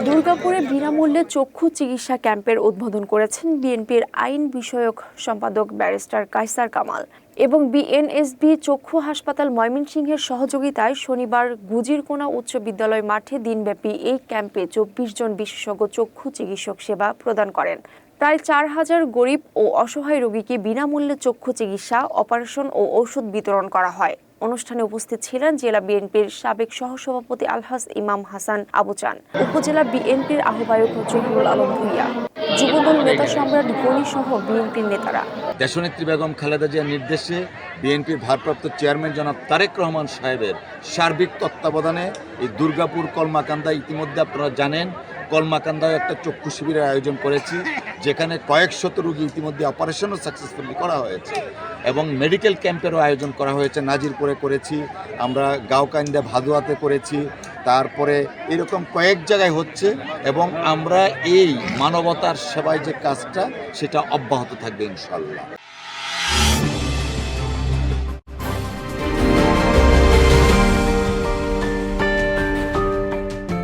দুর্গাপুরে বিনামূল্যে চক্ষু চিকিৎসা ক্যাম্পের উদ্বোধন করেছেন বিএনপির আইন বিষয়ক সম্পাদক ব্যারিস্টার কায়সার কামাল এবং বিএনএসবি চক্ষু হাসপাতাল ময়মনসিংহের সহযোগিতায় শনিবার গুজিরকোনা উচ্চ বিদ্যালয় মাঠে দিনব্যাপী এই ক্যাম্পে ২৪ জন বিশেষজ্ঞ চক্ষু চিকিৎসক সেবা প্রদান করেন। প্রায় ৪,০০০ গরিব ও অসহায় রোগীকে বিনামূল্যে চক্ষু চিকিৎসা, অপারেশন ও ওষুধ বিতরণ করা হয়। অনুষ্ঠানে উপস্থিত ছিলেন জেলা বিএনপির সাবেক সহসভাপতি আলহাজ ইমাম হাসান আবু চান, উপজেলা বিএনপির আহ্বায়ক জহিরুল আলম ভূঁইয়া, যুবদল নেতা সম্রাট গনি সহ বিএনপির নেতারা। দেশনেত্রী বেগম খালেদা জিয়ার নির্দেশে বিএনপির ভারপ্রাপ্ত চেয়ারম্যান জনাব তারেক রহমান সাহেবের সার্বিক তত্ত্বাবধানে এই দুর্গাপুর কলমাকান্দা, ইতিমধ্যে আপনারা জানেন কলমাকান্দায় একটা চক্ষু শিবিরের আয়োজন করেছি, যেখানে কয়েক শত রোগী ইতিমধ্যে অপারেশনও সাকসেসফুলি করা হয়েছে এবং মেডিকেল ক্যাম্পেরও আয়োজন করা হয়েছে। নাজিরপুরে করেছি, আমরা গাঁওকান্দা ভাদুয়াতে করেছি, তারপরে এরকম কয়েক জায়গায় হচ্ছে এবং আমরা এই মানবতার সেবায় যে কাজটা সেটা অব্যাহত থাকবে ইনশাআল্লাহ।